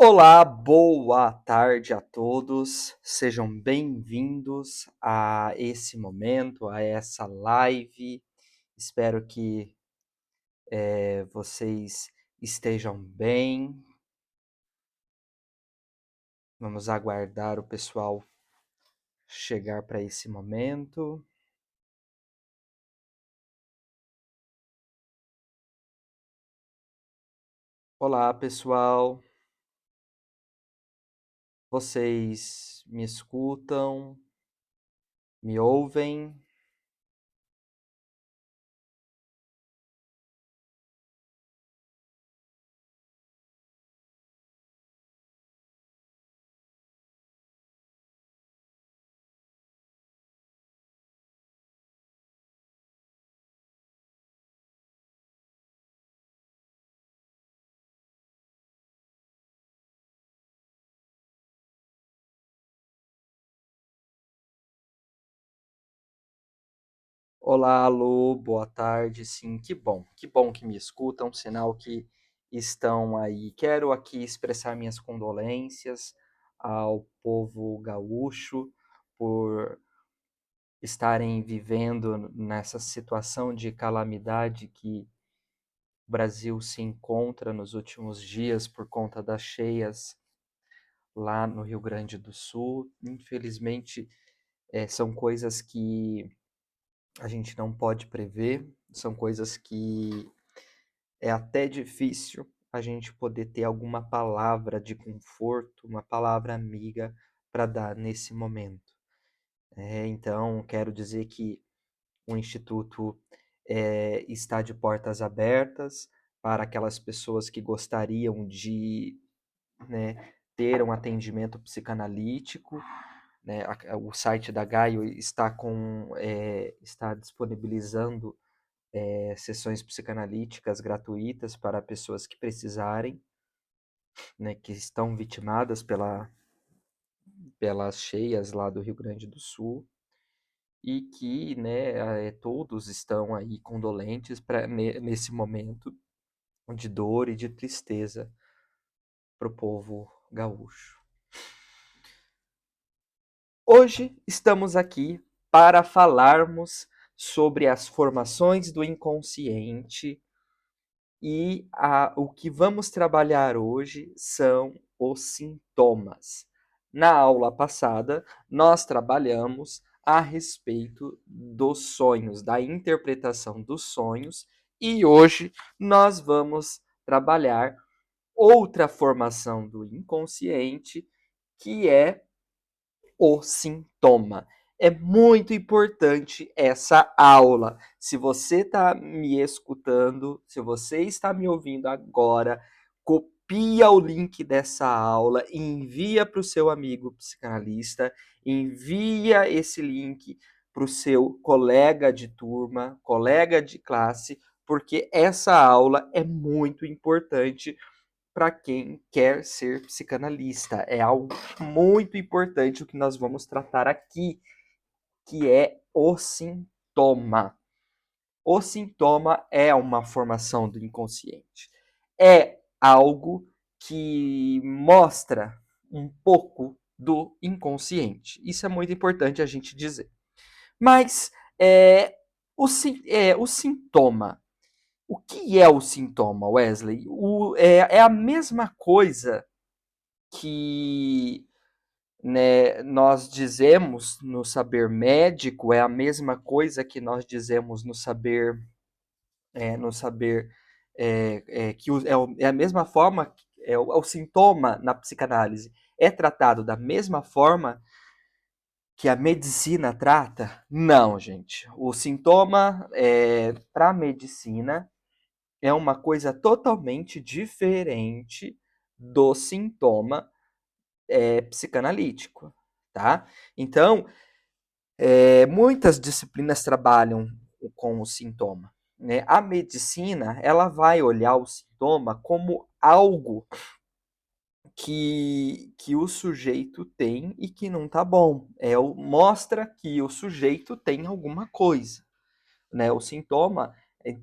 Olá, boa tarde a todos. Sejam bem-vindos a esse momento, a essa live. Espero que vocês estejam bem. Vamos aguardar o pessoal chegar para esse momento. Olá, pessoal. Vocês me escutam? Me ouvem? Olá, alô, boa tarde. Sim, que bom que me escutam, sinal que estão aí. Quero aqui expressar minhas condolências ao povo gaúcho por estarem vivendo nessa situação de calamidade que o Brasil se encontra nos últimos dias por conta das cheias lá no Rio Grande do Sul. Infelizmente, são coisas que a gente não pode prever, são coisas que é até difícil a gente poder ter alguma palavra de conforto, uma palavra amiga para dar nesse momento. Então, quero dizer que o Instituto está de portas abertas para aquelas pessoas que gostariam de, né, ter um atendimento psicanalítico. Né, o site da Gaio está disponibilizando sessões psicanalíticas gratuitas para pessoas que precisarem, né, que estão vitimadas pelas cheias lá do Rio Grande do Sul e que, né, todos estão aí condolentes nesse momento de dor e de tristeza para o povo gaúcho. Hoje estamos aqui para falarmos sobre as formações do inconsciente. E o que vamos trabalhar hoje são os sintomas. Na aula passada, nós trabalhamos a respeito dos sonhos, da interpretação dos sonhos, e hoje nós vamos trabalhar outra formação do inconsciente, que é o sintoma. É muito importante essa aula. Se você está me escutando, se você está me ouvindo agora, copia o link dessa aula e envia para o seu amigo psicanalista, envia esse link para o seu colega de turma, colega de classe, porque essa aula é muito importante para quem quer ser psicanalista. É algo muito importante o que nós vamos tratar aqui, que é o sintoma. O sintoma é uma formação do inconsciente. É algo que mostra um pouco do inconsciente. Isso é muito importante a gente dizer. Mas o sintoma. O que é o sintoma, Wesley? É a mesma coisa que, né, nós dizemos no saber médico, é a mesma coisa que nós dizemos no saber, que é a mesma forma, o sintoma na psicanálise é tratado da mesma forma que a medicina trata? Não, gente. O sintoma para a medicina é uma coisa totalmente diferente do sintoma psicanalítico, tá? Então, muitas disciplinas trabalham com o sintoma, né? A medicina, ela vai olhar o sintoma como algo que o sujeito tem e que não tá bom. Mostra que o sujeito tem alguma coisa, né? O sintoma,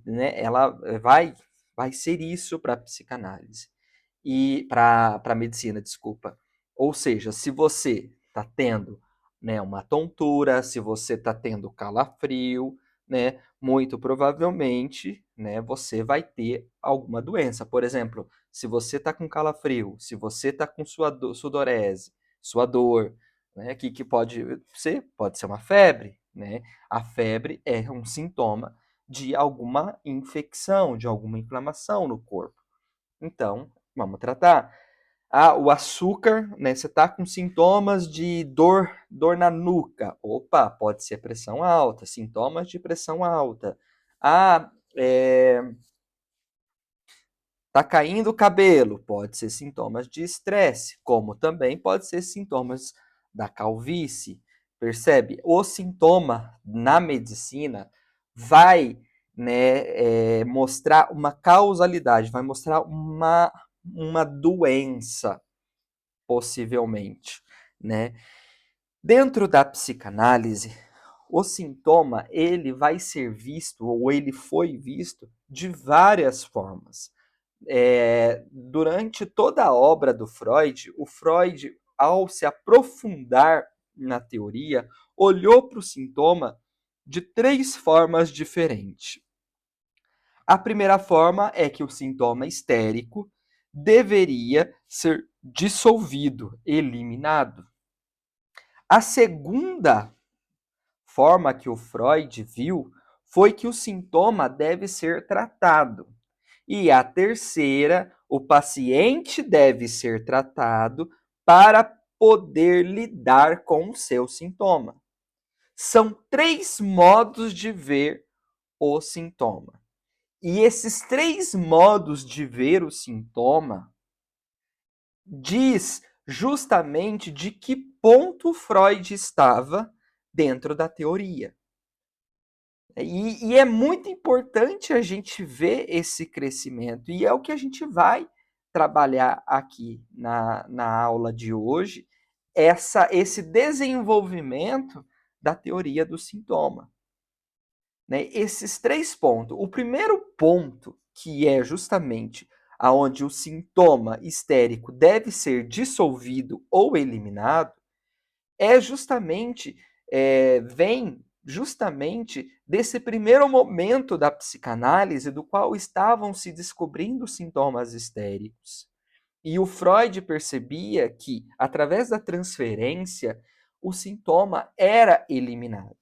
né, ela vai ser isso para a psicanálise. e para medicina, desculpa. Ou seja, se você está tendo, né, uma tontura, se você está tendo calafrio, né, muito provavelmente, né, você vai ter alguma doença. Por exemplo, se você está com calafrio, se você está com sudorese, suador, né, que pode ser? Pode ser uma febre, né? A febre é um sintoma de alguma infecção, de alguma inflamação no corpo. Então, vamos tratar. Ah, o açúcar, né? Você está com sintomas de dor na nuca. Opa, pode ser pressão alta, sintomas de pressão alta. Ah, tá caindo o cabelo, pode ser sintomas de estresse, como também pode ser sintomas da calvície. Percebe? O sintoma na medicina vai, né, mostrar uma causalidade, vai mostrar uma doença, possivelmente, né? Dentro da psicanálise, o sintoma ele vai ser visto, ou ele foi visto, de várias formas. Durante toda a obra do Freud, o Freud, ao se aprofundar na teoria, olhou para o sintoma de 3 formas diferentes. A primeira forma é que o sintoma histérico deveria ser dissolvido, eliminado. A segunda forma que o Freud viu foi que o sintoma deve ser tratado. E a terceira, o paciente deve ser tratado para poder lidar com o seu sintoma. São 3 modos de ver o sintoma. E esses 3 modos de ver o sintoma diz justamente de que ponto Freud estava dentro da teoria. E é muito importante a gente ver esse crescimento, e é o que a gente vai trabalhar aqui na aula de hoje, esse desenvolvimento da teoria do sintoma. Né? Esses 3 pontos. O primeiro ponto, que é justamente aonde o sintoma histérico deve ser dissolvido ou eliminado, é justamente, vem justamente desse primeiro momento da psicanálise, do qual estavam se descobrindo sintomas histéricos. E o Freud percebia que, através da transferência, o sintoma era eliminado.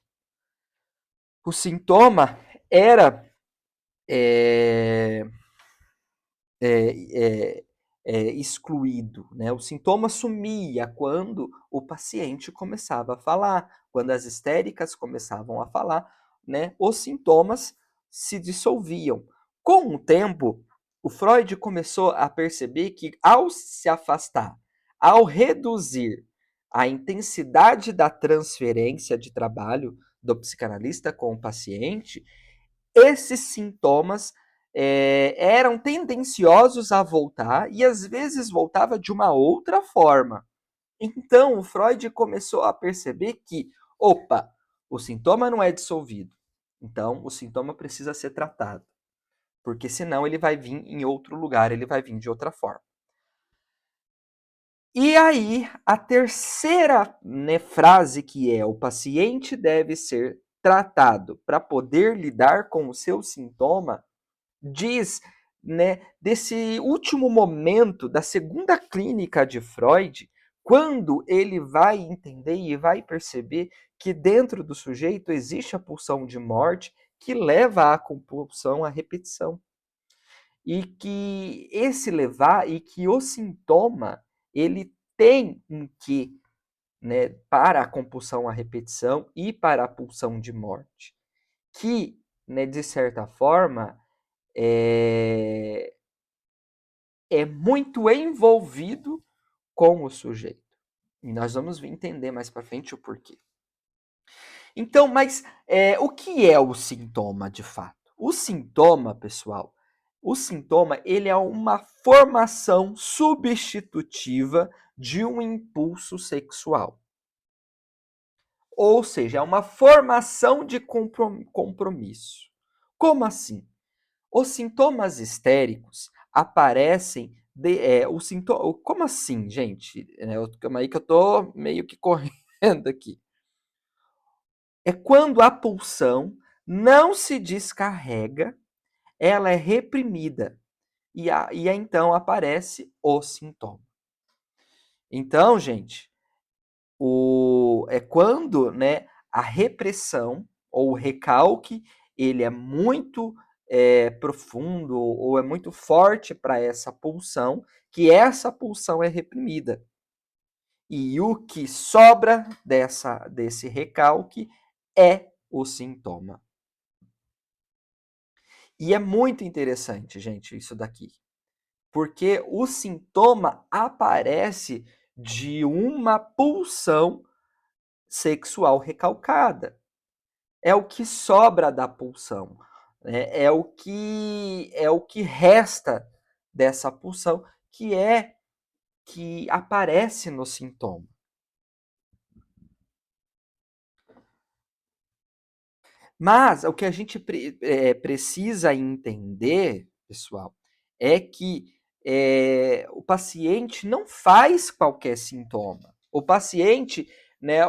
O sintoma era excluído, né? O sintoma sumia quando o paciente começava a falar, quando as histéricas começavam a falar, né? Os sintomas se dissolviam. Com o tempo, o Freud começou a perceber que, ao se afastar, ao reduzir a intensidade da transferência de trabalho do psicanalista com o paciente, esses sintomas eram tendenciosos a voltar e às vezes voltava de uma outra forma. Então, o Freud começou a perceber que, opa, o sintoma não é dissolvido. Então, o sintoma precisa ser tratado. Porque senão ele vai vir em outro lugar, ele vai vir de outra forma. E aí, a terceira, né, frase, que é: o paciente deve ser tratado para poder lidar com o seu sintoma, diz, né, desse último momento da segunda clínica de Freud, quando ele vai entender e vai perceber que dentro do sujeito existe a pulsão de morte que leva à compulsão à repetição. E que esse levar, e que o sintoma, ele tem um quê, né, para a compulsão à repetição e para a pulsão de morte, que, né, de certa forma, é, é muito envolvido com o sujeito. E nós vamos entender mais para frente o porquê. Então, mas o que é o sintoma de fato? O sintoma, pessoal, o sintoma ele é uma formação substitutiva de um impulso sexual. Ou seja, é uma formação de compromisso. Como assim? Os sintomas histéricos aparecem o sintoma. Como assim, gente? Calma aí que eu tô meio que correndo aqui. É quando a pulsão não se descarrega, ela é reprimida. E aí, então aparece o sintoma. Então, gente, é quando, né, a repressão ou o recalque ele é muito profundo ou é muito forte para essa pulsão, que essa pulsão é reprimida. E o que sobra desse recalque é o sintoma. E é muito interessante, gente, isso daqui. Porque o sintoma aparece de uma pulsão sexual recalcada. É o que sobra da pulsão. É o que resta dessa pulsão que aparece no sintoma. Mas o que a gente precisa entender, pessoal, é que o paciente não faz qualquer sintoma. O paciente, né,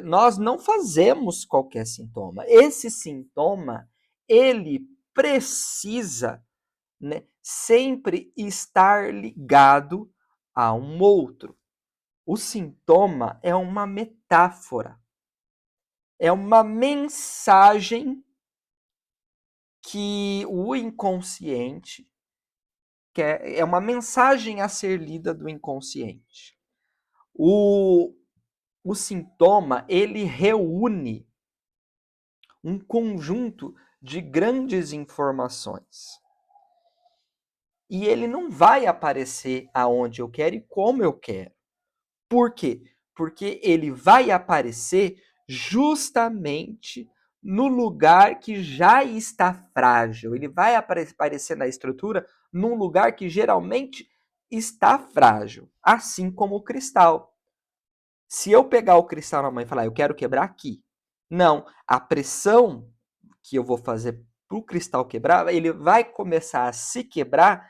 nós não fazemos qualquer sintoma. Esse sintoma, ele precisa, né, sempre estar ligado a um outro. O sintoma é uma metáfora, é uma mensagem que o inconsciente quer, é uma mensagem a ser lida do inconsciente. O, o sintoma, ele reúne um conjunto de grandes informações. E ele não vai aparecer aonde eu quero e como eu quero. Por quê? Porque ele vai aparecer justamente no lugar que já está frágil. Ele vai aparecer na estrutura num lugar que geralmente está frágil, assim como o cristal. Se eu pegar o cristal na mão e falar, eu quero quebrar aqui, não, a pressão que eu vou fazer para o cristal quebrar, ele vai começar a se quebrar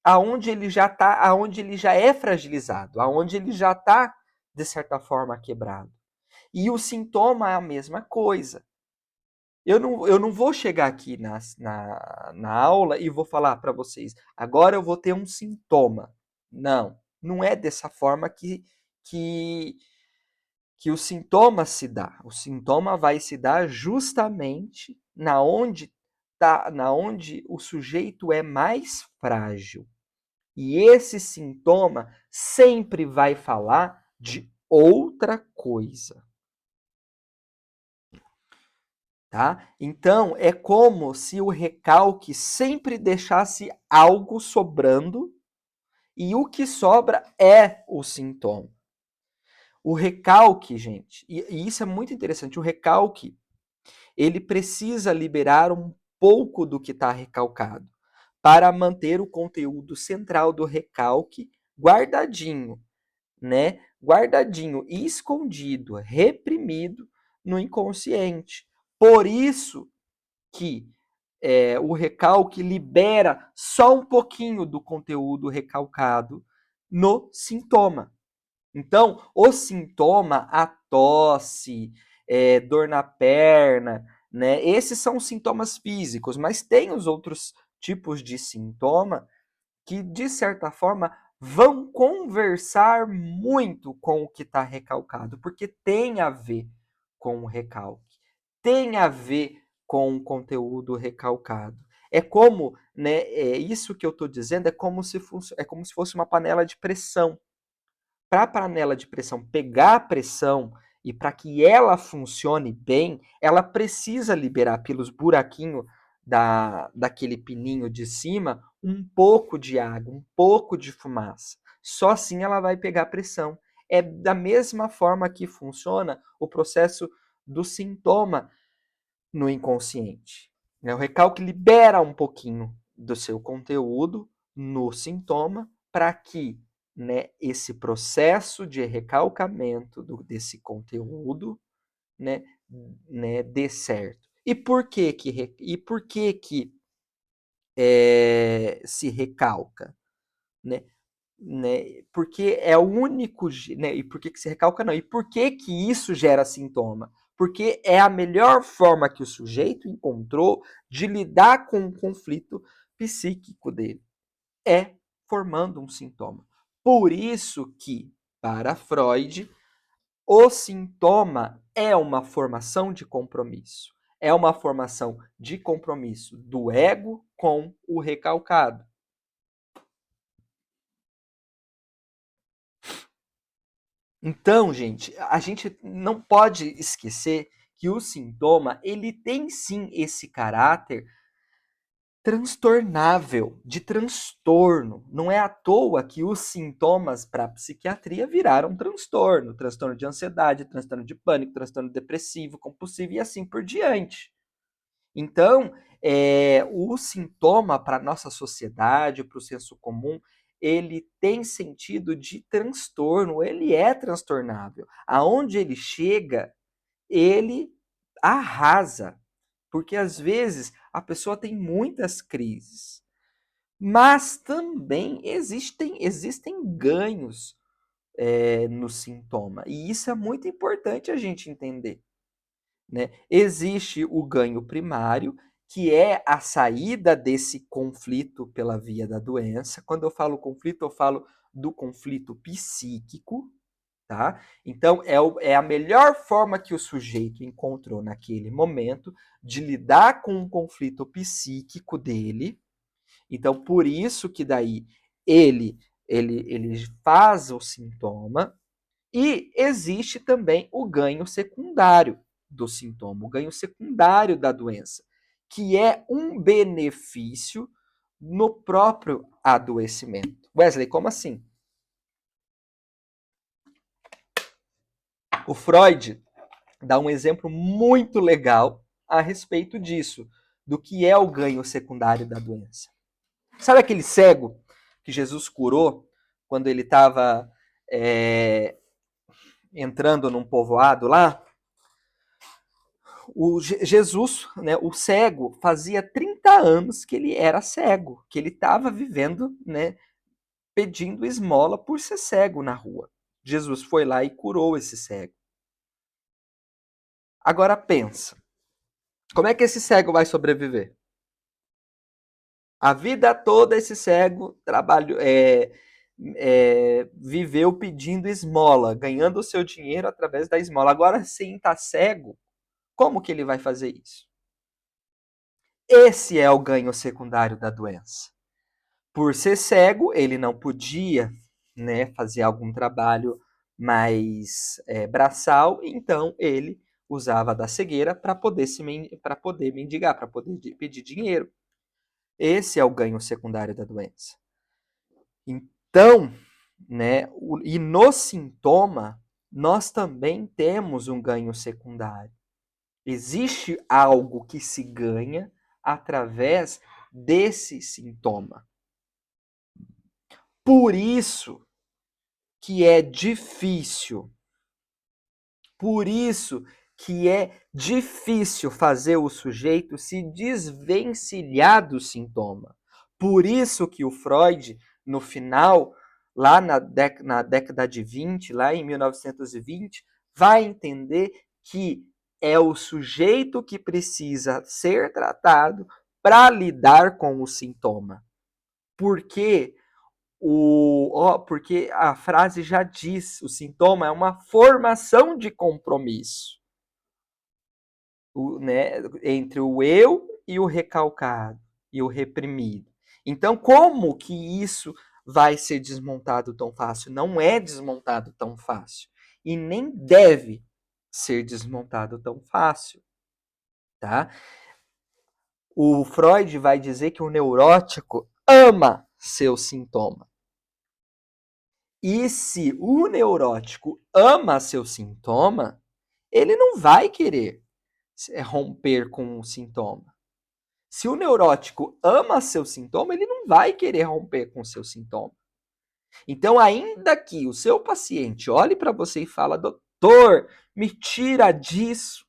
aonde ele já tá, aonde ele já é fragilizado, aonde ele já está de certa forma quebrado. E o sintoma é a mesma coisa. Eu não vou chegar aqui na aula e vou falar para vocês, agora eu vou ter um sintoma. Não, não é dessa forma que, que o sintoma se dá. O sintoma vai se dar justamente na onde o sujeito é mais frágil. E esse sintoma sempre vai falar de outra coisa, tá? Então, é como se o recalque sempre deixasse algo sobrando e o que sobra é o sintoma. O recalque, gente, e isso é muito interessante, o recalque, ele precisa liberar um pouco do que está recalcado para manter o conteúdo central do recalque guardadinho, né? Guardadinho, escondido, reprimido no inconsciente. Por isso que o recalque libera só um pouquinho do conteúdo recalcado no sintoma. Então, o sintoma, a tosse, dor na perna, né? Esses são os sintomas físicos, mas tem os outros tipos de sintoma que, de certa forma, vão conversar muito com o que está recalcado, porque tem a ver com o recalque, tem a ver com o conteúdo recalcado. É como, né, isso que eu estou dizendo é como se fosse uma panela de pressão. Para a panela de pressão pegar a pressão e para que ela funcione bem, ela precisa liberar pelos buraquinhos daquele pininho de cima um pouco de água, um pouco de fumaça. Só assim ela vai pegar pressão. É da mesma forma que funciona o processo do sintoma no inconsciente. O recalque libera um pouquinho do seu conteúdo no sintoma para que, né, esse processo de recalcamento desse conteúdo, né, dê certo. E por que se recalca? Né? né? Porque é o único, né? E por que se recalca não? E por que isso gera sintoma? Porque é a melhor forma que o sujeito encontrou de lidar com o conflito psíquico dele. É formando um sintoma. Por isso que, para Freud, o sintoma é uma formação de compromisso. É uma formação de compromisso do ego com o recalcado. Então, gente, a gente não pode esquecer que o sintoma, ele tem sim esse caráter transtornável, de transtorno. Não é à toa que os sintomas para a psiquiatria viraram transtorno. Transtorno de ansiedade, transtorno de pânico, transtorno depressivo, compulsivo e assim por diante. Então, o sintoma para a nossa sociedade, para o senso comum, ele tem sentido de transtorno, ele é transtornável. Aonde ele chega, ele arrasa. Porque às vezes a pessoa tem muitas crises, mas também existem ganhos no sintoma. E isso é muito importante a gente entender. Né? Existe o ganho primário, que é a saída desse conflito pela via da doença. Quando eu falo conflito, eu falo do conflito psíquico. Tá? Então, é a melhor forma que o sujeito encontrou naquele momento de lidar com o conflito psíquico dele. Então, por isso que daí ele faz o sintoma. E existe também o ganho secundário do sintoma, o ganho secundário da doença, que é um benefício no próprio adoecimento. Wesley, como assim? O Freud dá um exemplo muito legal a respeito disso, do que é o ganho secundário da doença. Sabe aquele cego que Jesus curou quando ele estava entrando num povoado lá? O Jesus, né, o cego, fazia 30 anos que ele era cego, que ele estava vivendo, né, pedindo esmola por ser cego na rua. Jesus foi lá e curou esse cego. Agora pensa, como é que esse cego vai sobreviver? A vida toda esse cego viveu pedindo esmola, ganhando o seu dinheiro através da esmola. Agora, sem estar cego, como que ele vai fazer isso? Esse é o ganho secundário da doença. Por ser cego, ele não podia, né, fazer algum trabalho mais braçal, então ele usava da cegueira para poder mendigar, para poder pedir dinheiro. Esse é o ganho secundário da doença. Então, né, e no sintoma, nós também temos um ganho secundário. Existe algo que se ganha através desse sintoma. Por isso que é difícil. Por isso que é difícil fazer o sujeito se desvencilhar do sintoma. Por isso que o Freud, no final, lá na década de 20, lá em 1920, vai entender que é o sujeito que precisa ser tratado para lidar com o sintoma. Porque porque a frase já diz, o sintoma é uma formação de compromisso, né, entre o eu e o recalcado, e o reprimido. Então, como que isso vai ser desmontado tão fácil? Não é desmontado tão fácil. E nem deve ser desmontado tão fácil. Tá? O Freud vai dizer que o neurótico ama seu sintoma. E se o neurótico ama seu sintoma, ele não vai querer romper com o sintoma. Se o neurótico ama seu sintoma, ele não vai querer romper com o seu sintoma. Então, ainda que o seu paciente olhe para você e fala, doutor, me tira disso,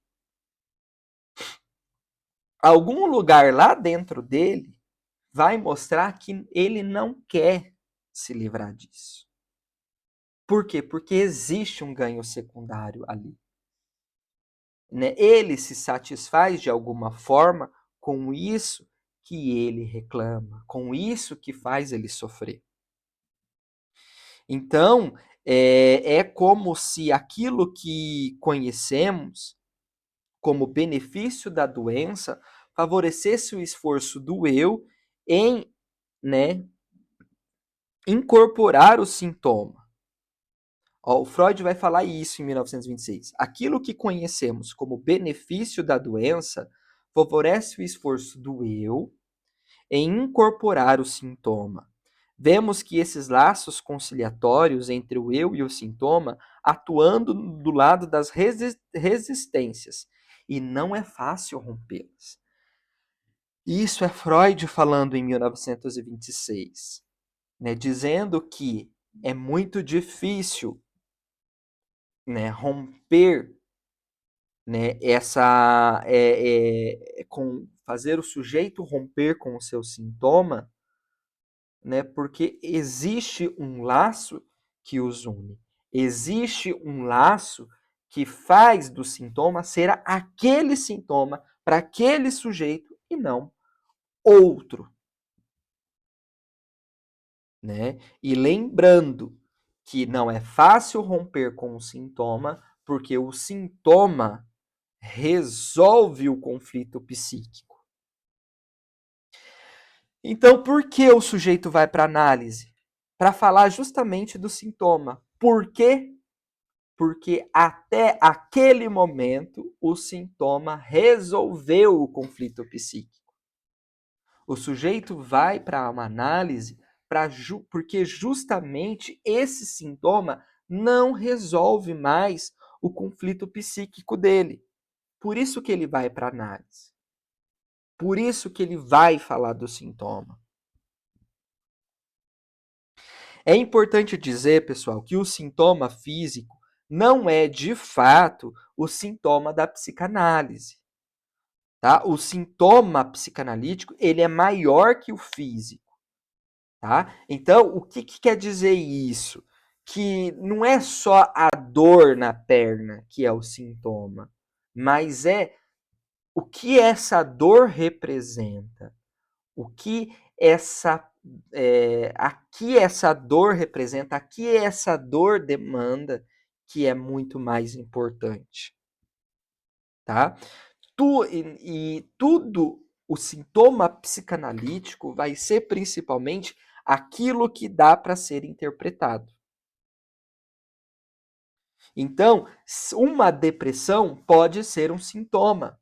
algum lugar lá dentro dele vai mostrar que ele não quer se livrar disso. Por quê? Porque existe um ganho secundário ali. Né? Ele se satisfaz de alguma forma com isso que ele reclama, com isso que faz ele sofrer. Então, é como se aquilo que conhecemos como benefício da doença favorecesse o esforço do eu em, né, incorporar o sintoma. Ó, o Freud vai falar isso em 1926. Aquilo que conhecemos como benefício da doença favorece o esforço do eu em incorporar o sintoma. Vemos que esses laços conciliatórios entre o eu e o sintoma atuando do lado das resistências, e não é fácil rompê-las. Isso é Freud falando em 1926, né, dizendo que é muito difícil, né, romper, né, com fazer o sujeito romper com o seu sintoma, né, porque existe um laço que os une, existe um laço que faz do sintoma ser aquele sintoma para aquele sujeito e não outro, né? E lembrando que não é fácil romper com o sintoma, porque o sintoma resolve o conflito psíquico. Então, por que o sujeito vai para análise? Para falar justamente do sintoma. Por quê? Porque até aquele momento o sintoma resolveu o conflito psíquico. O sujeito vai para uma análise porque justamente esse sintoma não resolve mais o conflito psíquico dele. Por isso que ele vai para análise. Por isso que ele vai falar do sintoma. É importante dizer, pessoal, que o sintoma físico não é, de fato, o sintoma da psicanálise. Tá? O sintoma psicanalítico ele é maior que o físico. Tá? Então, o que quer dizer isso? Que não é só a dor na perna que é o sintoma, mas é o que essa dor representa, o que aqui essa dor representa, aqui essa dor demanda, que é muito mais importante, tá? Tudo, o sintoma psicanalítico vai ser principalmente aquilo que dá para ser interpretado. Então, uma depressão pode ser um sintoma.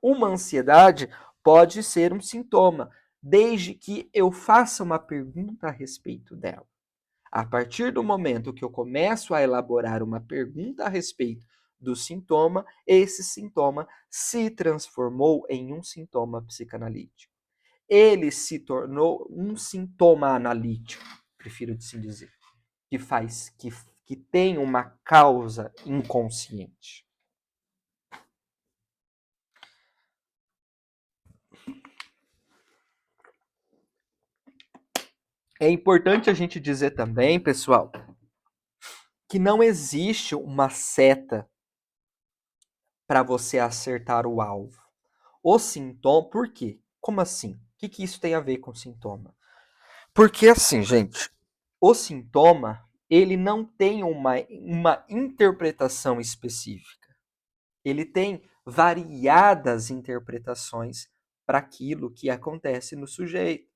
Uma ansiedade pode ser um sintoma, desde que eu faça uma pergunta a respeito dela. A partir do momento que eu começo a elaborar uma pergunta a respeito do sintoma, esse sintoma se transformou em um sintoma psicanalítico. Ele se tornou um sintoma analítico, prefiro assim dizer, que tem uma causa inconsciente. É importante a gente dizer também, pessoal, que não existe uma seta para você acertar o alvo. O sintoma, por quê? Como assim? O que isso tem a ver com sintoma? Porque assim, gente, o sintoma, ele não tem uma interpretação específica. Ele tem variadas interpretações para aquilo que acontece no sujeito.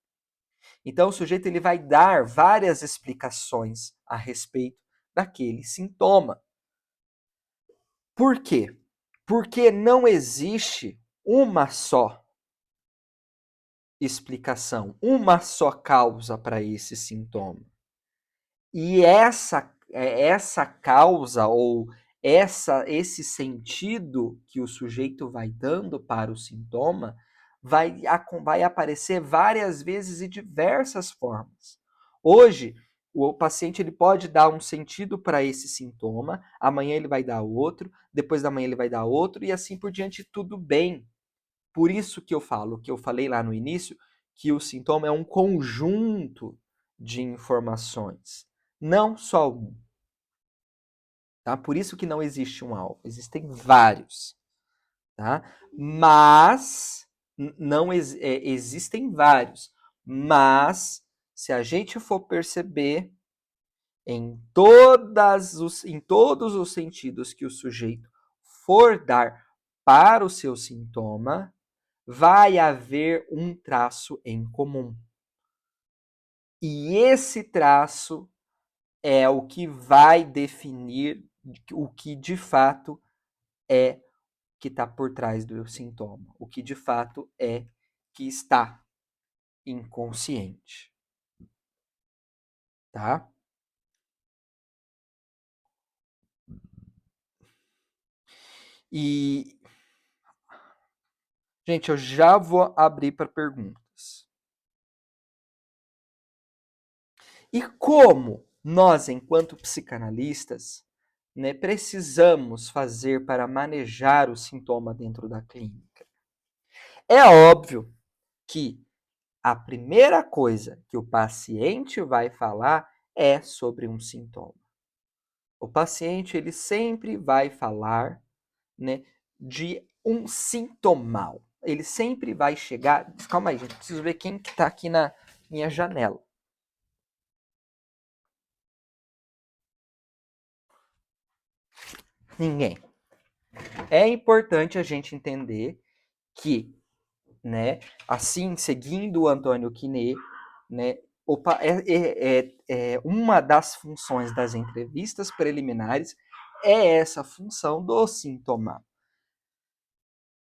Então, o sujeito ele vai dar várias explicações a respeito daquele sintoma. Por quê? Porque não existe uma só explicação, uma só causa para esse sintoma. E essa causa ou esse sentido que o sujeito vai dando para o sintoma vai aparecer várias vezes e diversas formas. Hoje, o paciente ele pode dar um sentido para esse sintoma, amanhã ele vai dar outro, depois da manhã ele vai dar outro, e assim por diante, tudo bem. Por isso que eu falei lá no início, que o sintoma é um conjunto de informações, não só um. Tá? Por isso que não existe um alvo, existem vários. Tá? Mas não existem vários. Mas se a gente for perceber em todos os sentidos que o sujeito for dar para o seu sintoma, vai haver um traço em comum. E esse traço é o que vai definir o que de fato é que está por trás do sintoma, o que de fato é que está inconsciente. Tá? E, gente, eu já vou abrir para perguntas. E como nós, enquanto psicanalistas, né, precisamos fazer para manejar o sintoma dentro da clínica? É óbvio que a primeira coisa que o paciente vai falar é sobre um sintoma. O paciente ele sempre vai falar, né, de um sintomal. Ele sempre vai chegar... Calma aí, gente, preciso ver quem que tá aqui na minha janela. Ninguém. É importante a gente entender que, né, assim, seguindo o Antônio Quinet, né, uma das funções das entrevistas preliminares é essa função do sintoma.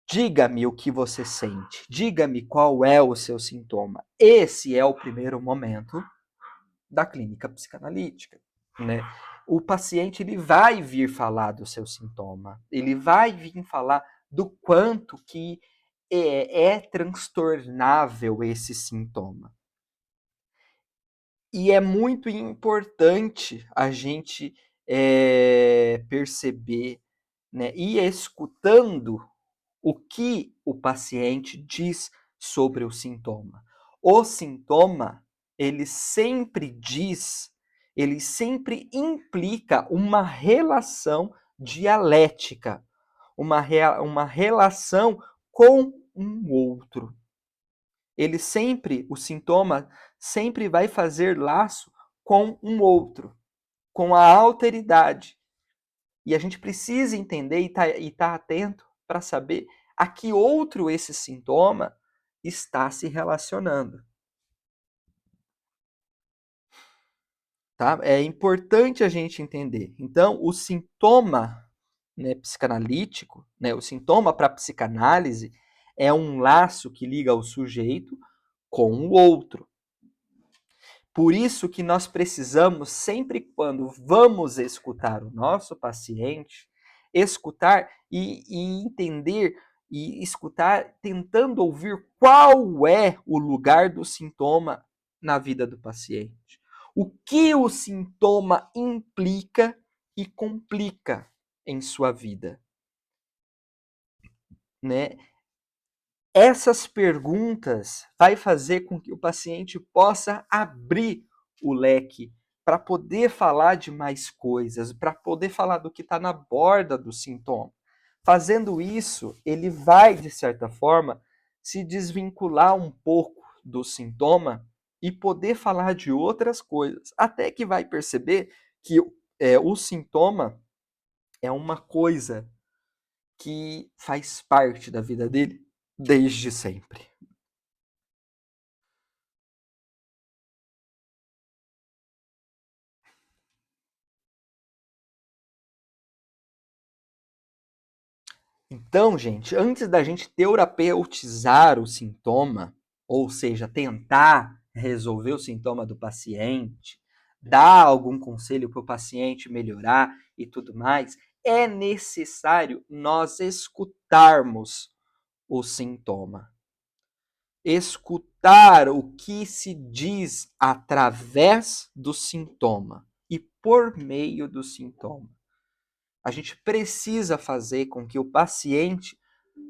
Diga-me o que você sente, diga-me qual é o seu sintoma. Esse é o primeiro momento da clínica psicanalítica, né? O paciente ele vai vir falar do seu sintoma, ele vai vir falar do quanto que é transtornável esse sintoma. E é muito importante a gente perceber, né, e escutando o que o paciente diz sobre o sintoma. O sintoma, ele sempre diz, ele sempre implica uma relação dialética, uma relação com um outro. O sintoma sempre vai fazer laço com um outro, com a alteridade. E a gente precisa entender e tá atento para saber a que outro esse sintoma está se relacionando. Tá? É importante a gente entender. Então, o sintoma, né, psicanalítico, né, o sintoma para a psicanálise é um laço que liga o sujeito com o outro. Por isso que nós precisamos, sempre quando vamos escutar o nosso paciente, escutar e entender e escutar, tentando ouvir qual é o lugar do sintoma na vida do paciente. O que o sintoma implica e complica em sua vida, né? Essas perguntas vai fazer com que o paciente possa abrir o leque para poder falar de mais coisas, para poder falar do que está na borda do sintoma. Fazendo isso, ele vai, de certa forma, se desvincular um pouco do sintoma e poder falar de outras coisas, até que vai perceber que o sintoma é uma coisa que faz parte da vida dele desde sempre. Então, gente, antes da gente terapeutizar o sintoma, ou seja, tentar resolver o sintoma do paciente, dar algum conselho para o paciente melhorar e tudo mais, é necessário nós escutarmos o sintoma. Escutar o que se diz através do sintoma e por meio do sintoma. A gente precisa fazer com que o paciente,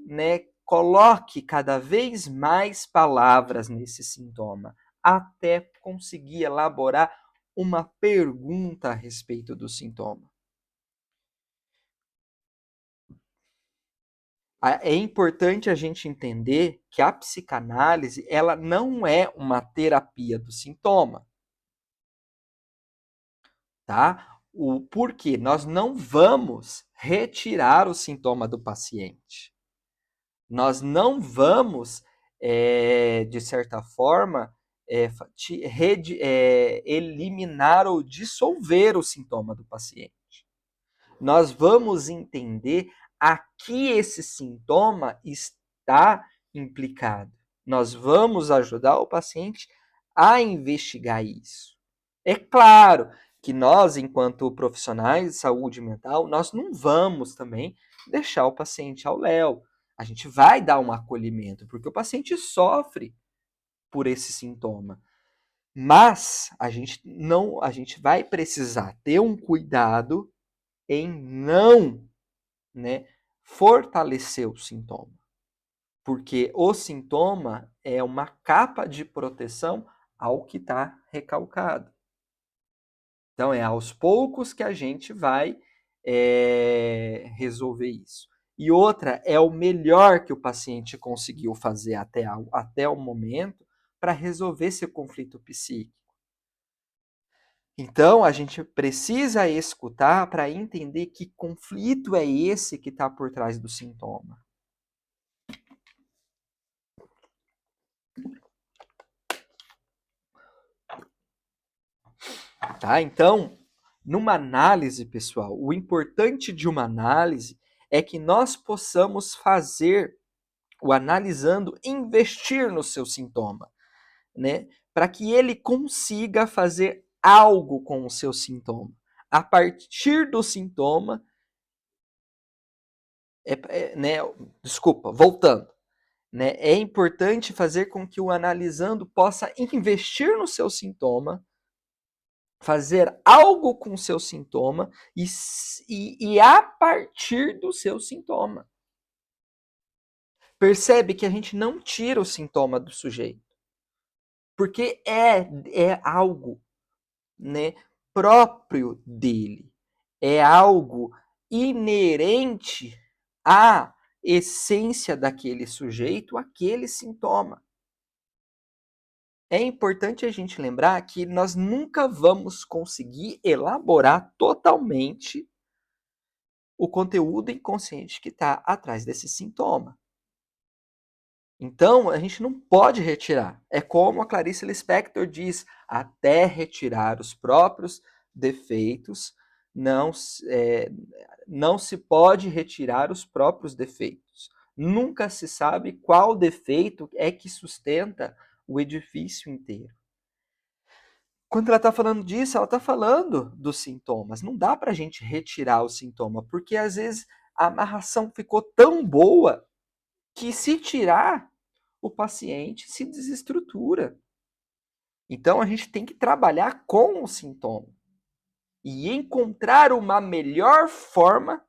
né, coloque cada vez mais palavras nesse sintoma, até conseguir elaborar uma pergunta a respeito do sintoma. É importante a gente entender que a psicanálise ela não é uma terapia do sintoma, tá? Porque nós não vamos retirar o sintoma do paciente. Nós não vamos, de certa forma, eliminar ou dissolver o sintoma do paciente. Nós vamos entender a que esse sintoma está implicado. Nós vamos ajudar o paciente a investigar isso. É claro que nós, enquanto profissionais de saúde mental, nós não vamos também deixar o paciente ao léu. A gente vai dar um acolhimento, porque o paciente sofre por esse sintoma. Mas a gente vai precisar ter um cuidado em não, né, fortalecer o sintoma. Porque o sintoma é uma capa de proteção ao que está recalcado. Então, é aos poucos que a gente vai resolver isso. E outra, é o melhor que o paciente conseguiu fazer até o momento para resolver seu conflito psíquico. Então, a gente precisa escutar para entender que conflito é esse que está por trás do sintoma. Tá? Então, numa análise, pessoal, o importante de uma análise é que nós possamos fazer o analisando investir no seu sintoma, né? Para que ele consiga fazer algo com o seu sintoma. A partir do sintoma, né? Desculpa, voltando. Né? É importante fazer com que o analisando possa investir no seu sintoma, fazer algo com o seu sintoma e a partir do seu sintoma. Percebe que a gente não tira o sintoma do sujeito, porque é algo, né, próprio dele, é algo inerente à essência daquele sujeito, aquele sintoma. É importante a gente lembrar que nós nunca vamos conseguir elaborar totalmente o conteúdo inconsciente que está atrás desse sintoma. Então, a gente não pode retirar. É como a Clarice Lispector diz, até retirar os próprios defeitos, não se pode retirar os próprios defeitos. Nunca se sabe qual defeito é que sustenta o edifício inteiro. Quando ela está falando disso, ela está falando dos sintomas. Não dá para a gente retirar o sintoma, porque às vezes a amarração ficou tão boa que se tirar, o paciente se desestrutura. Então a gente tem que trabalhar com o sintoma e encontrar uma melhor forma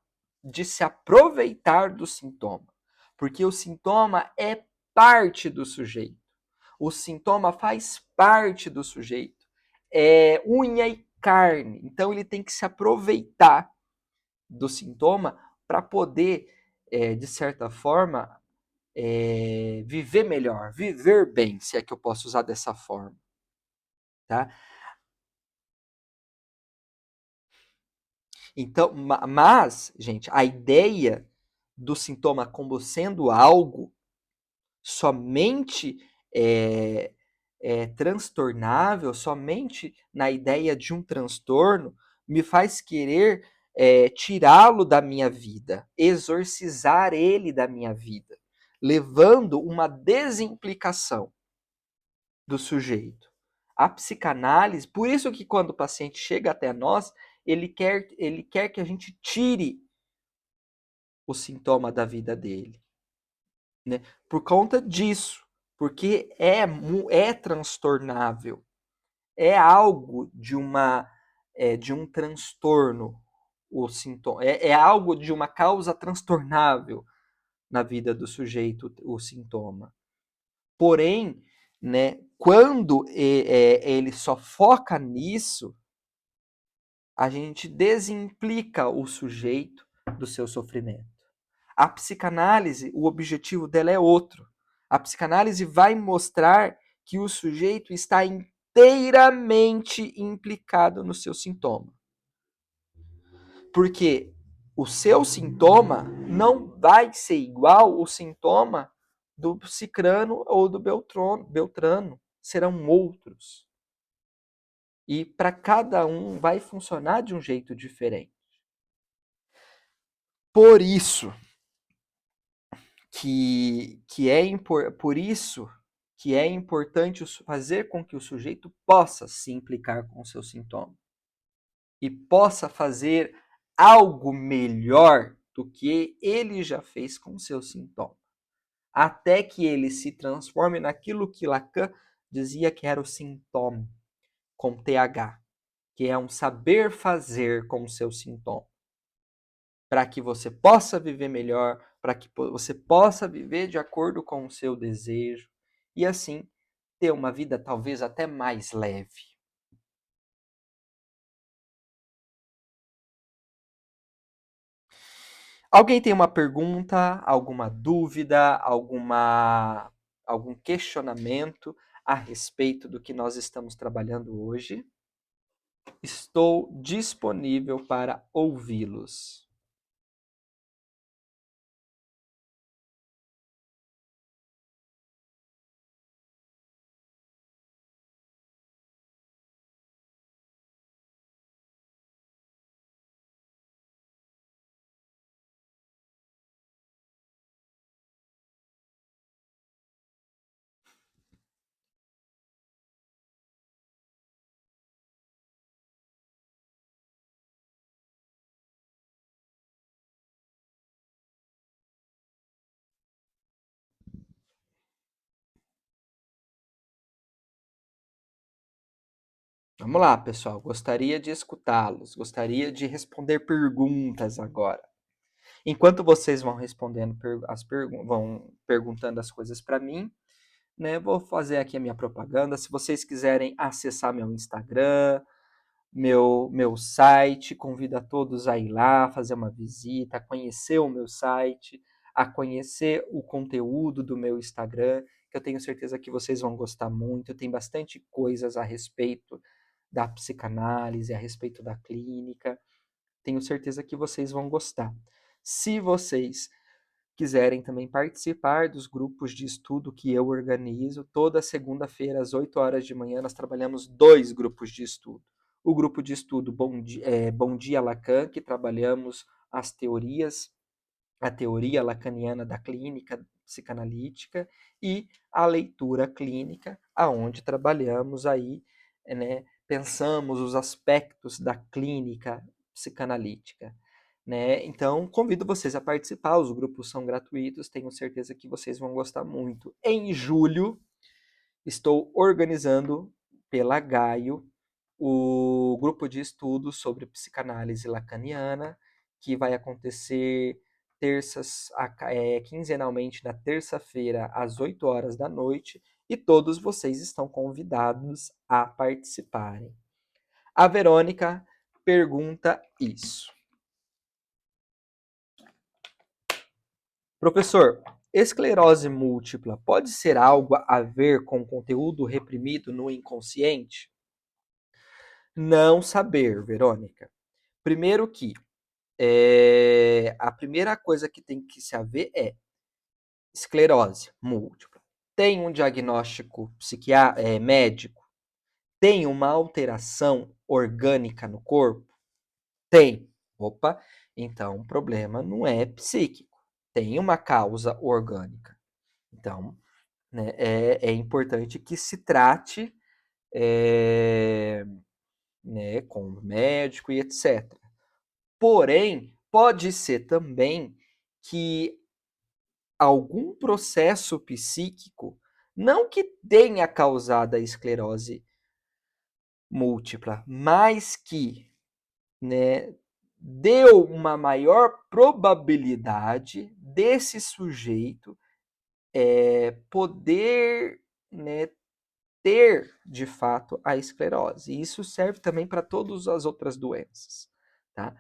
de se aproveitar do sintoma, porque o sintoma é parte do sujeito. O sintoma faz parte do sujeito. É unha e carne. Então ele tem que se aproveitar do sintoma para poder, de certa forma, viver melhor, viver bem, se é que eu posso usar dessa forma. Tá? Então, mas, gente, a ideia do sintoma como sendo algo somente transtornável, somente na ideia de um transtorno, me faz querer tirá-lo da minha vida, exorcizar ele da minha vida, levando uma desimplicação do sujeito. A psicanálise, por isso que quando o paciente chega até nós, ele quer que a gente tire o sintoma da vida dele, né? Por conta disso, porque é transtornável, é algo de um transtorno, o sintoma, é algo de uma causa transtornável na vida do sujeito, o sintoma. Porém, né? Quando ele só foca nisso, a gente desimplica o sujeito do seu sofrimento. A psicanálise, o objetivo dela é outro. A psicanálise vai mostrar que o sujeito está inteiramente implicado no seu sintoma. Porque o seu sintoma não vai ser igual o sintoma do cicrano ou do beltrano. Serão outros. E para cada um vai funcionar de um jeito diferente. Por isso por isso que é importante fazer com que o sujeito possa se implicar com o seu sintoma e possa fazer algo melhor do que ele já fez com o seu sintoma, até que ele se transforme naquilo que Lacan dizia que era o sintoma, com TH, que é um saber fazer com o seu sintoma, para que você possa viver melhor, para que você possa viver de acordo com o seu desejo e assim ter uma vida talvez até mais leve. Alguém tem uma pergunta, alguma dúvida, algum questionamento a respeito do que nós estamos trabalhando hoje? Estou disponível para ouvi-los. Vamos lá, pessoal. Gostaria de escutá-los. Gostaria de responder perguntas agora. Enquanto vocês vão respondendo vão perguntando as coisas para mim, né? Vou fazer aqui a minha propaganda. Se vocês quiserem acessar meu Instagram, meu site, convido a todos a ir lá, fazer uma visita, a conhecer o meu site, a conhecer o conteúdo do meu Instagram, que eu tenho certeza que vocês vão gostar muito. Tem bastante coisas a respeito da psicanálise, a respeito da clínica. Tenho certeza que vocês vão gostar. Se vocês quiserem também participar dos grupos de estudo que eu organizo, toda segunda-feira às 8 horas de manhã nós trabalhamos 2 grupos de estudo. O grupo de estudo Bom Dia Lacan, que trabalhamos a teoria lacaniana da clínica psicanalítica, e a leitura clínica, aonde trabalhamos aí, né, pensamos os aspectos da clínica psicanalítica. Né? Então, convido vocês a participar, os grupos são gratuitos, tenho certeza que vocês vão gostar muito. Em julho, estou organizando pela Gaio o grupo de estudos sobre psicanálise lacaniana, que vai acontecer quinzenalmente na terça-feira, às 8 horas da noite, e todos vocês estão convidados a participarem. A Verônica pergunta isso. Professor, esclerose múltipla pode ser algo a ver com conteúdo reprimido no inconsciente? Não saber, Verônica. Primeiro que a primeira coisa que tem que se haver é esclerose múltipla. Tem um diagnóstico médico? Tem uma alteração orgânica no corpo? Tem. Opa, então o problema não é psíquico. Tem uma causa orgânica. Então, né, é importante que se trate né, com o médico e etc. Porém, pode ser também que algum processo psíquico, não que tenha causado a esclerose múltipla, mas que, né, deu uma maior probabilidade desse sujeito poder, né, ter, de fato, a esclerose. E isso serve também para todas as outras doenças, tá?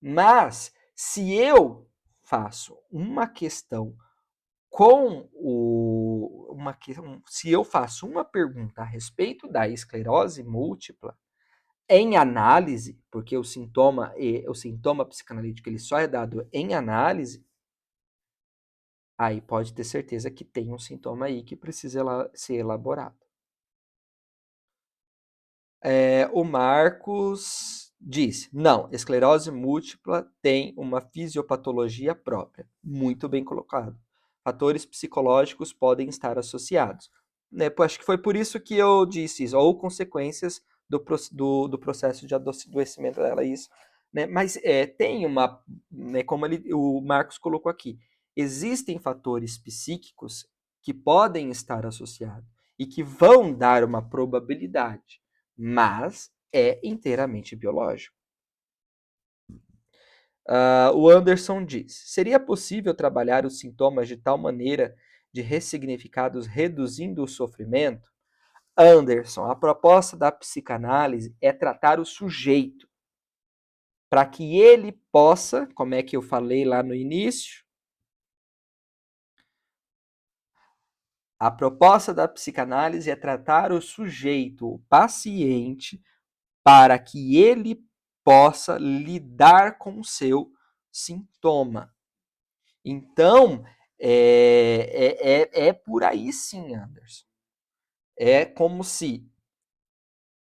Mas, se eu faço uma questão se eu faço uma pergunta a respeito da esclerose múltipla, em análise, porque o sintoma psicanalítico ele só é dado em análise, aí pode ter certeza que tem um sintoma aí que precisa ser elaborado. O Marcos disse, não, esclerose múltipla tem uma fisiopatologia própria. Muito bem colocado. Fatores psicológicos podem estar associados. Né? Acho que foi por isso que eu disse isso, ou consequências do processo de adoecimento dela, isso. Né? Mas tem uma, né, como o Marcos colocou aqui, existem fatores psíquicos que podem estar associados e que vão dar uma probabilidade, mas é inteiramente biológico. O Anderson diz, seria possível trabalhar os sintomas de tal maneira de ressignificados reduzindo o sofrimento? Anderson, a proposta da psicanálise é tratar o sujeito para que ele possa, como é que eu falei lá no início, a proposta da psicanálise é tratar o sujeito, o paciente, para que ele possa lidar com o seu sintoma. Então, é por aí sim, Anderson. É como se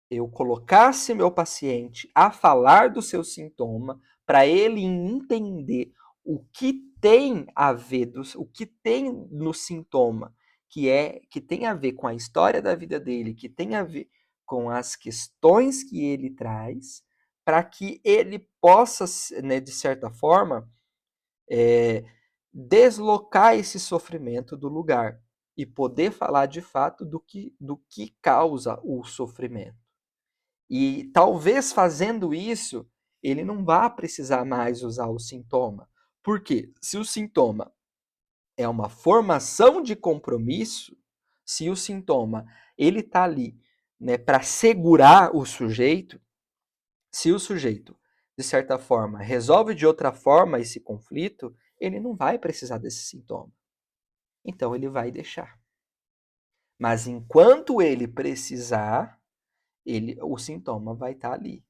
eu colocasse meu paciente a falar do seu sintoma para ele entender o que tem a ver, o que tem no sintoma, que tem a ver com a história da vida dele, que tem a ver com as questões que ele traz, para que ele possa, né, de certa forma, deslocar esse sofrimento do lugar e poder falar de fato do que causa o sofrimento. E talvez fazendo isso, ele não vá precisar mais usar o sintoma. Por quê? Se o sintoma é uma formação de compromisso, se o sintoma ele está ali, né, para segurar o sujeito, se o sujeito, de certa forma, resolve de outra forma esse conflito, ele não vai precisar desse sintoma. Então ele vai deixar. Mas enquanto ele precisar, o sintoma vai estar ali.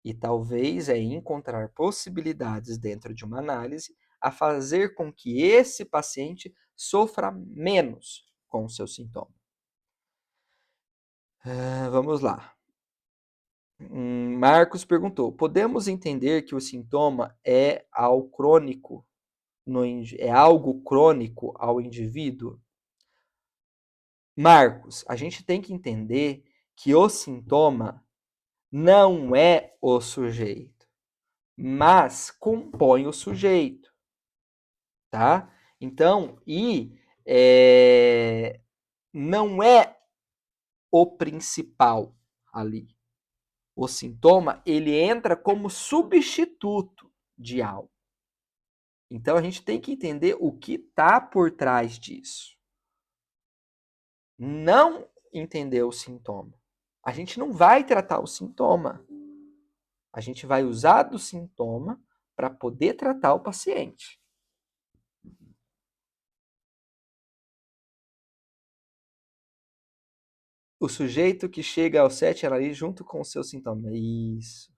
E talvez encontrar possibilidades dentro de uma análise a fazer com que esse paciente sofra menos com o seu sintoma. Vamos lá. Marcos perguntou: podemos entender que o sintoma é algo crônico ao indivíduo? Marcos, a gente tem que entender que o sintoma não é o sujeito, mas compõe o sujeito, tá? Então, não é o principal ali. O sintoma, ele entra como substituto de algo. Então, a gente tem que entender o que está por trás disso. Não entender o sintoma. A gente não vai tratar o sintoma. A gente vai usar do sintoma para poder tratar o paciente. O sujeito que chega ao 7 ali junto com o seu sintoma. Isso.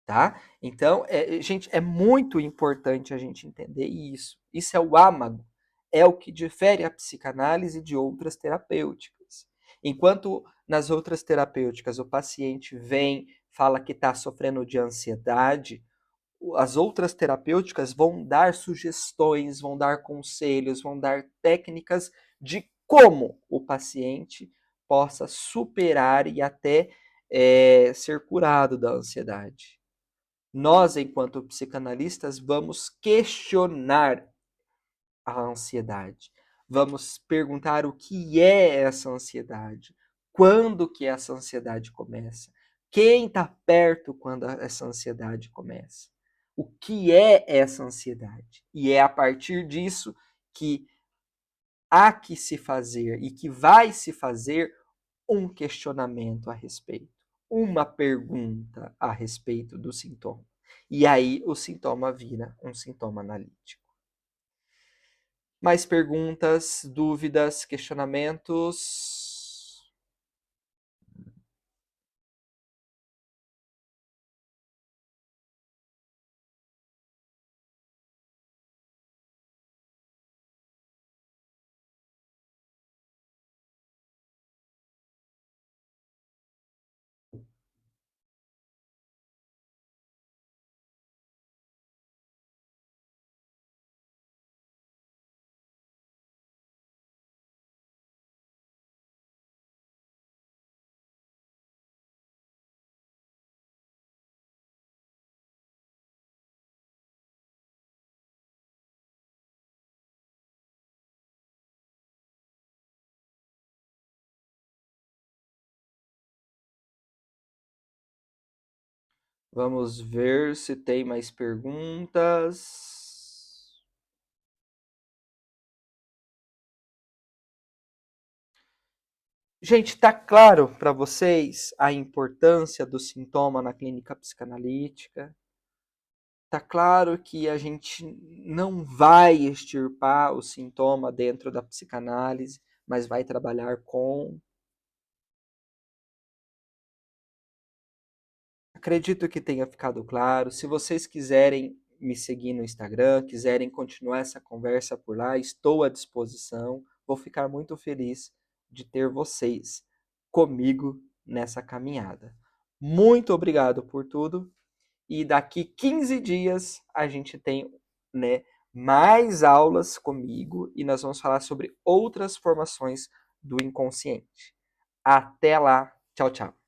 Tá? Então, gente, é muito importante a gente entender isso. Isso é o âmago. É o que difere a psicanálise de outras terapêuticas. Enquanto nas outras terapêuticas o paciente vem, fala que está sofrendo de ansiedade, as outras terapêuticas vão dar sugestões, vão dar conselhos, vão dar técnicas de como o paciente possa superar e até ser curado da ansiedade. Nós, enquanto psicanalistas, vamos questionar a ansiedade. Vamos perguntar o que é essa ansiedade, quando que essa ansiedade começa, quem está perto quando essa ansiedade começa, o que é essa ansiedade. E é a partir disso que há que se fazer e que vai se fazer um questionamento a respeito, uma pergunta a respeito do sintoma. E aí o sintoma vira um sintoma analítico. Mais perguntas, dúvidas, questionamentos? Vamos ver se tem mais perguntas. Gente, tá claro para vocês a importância do sintoma na clínica psicanalítica? Tá claro que a gente não vai extirpar o sintoma dentro da psicanálise, mas vai trabalhar com. Acredito que tenha ficado claro. Se vocês quiserem me seguir no Instagram, quiserem continuar essa conversa por lá, estou à disposição. Vou ficar muito feliz de ter vocês comigo nessa caminhada. Muito obrigado por tudo. E daqui 15 dias a gente tem, né, mais aulas comigo e nós vamos falar sobre outras formações do inconsciente. Até lá. Tchau, tchau.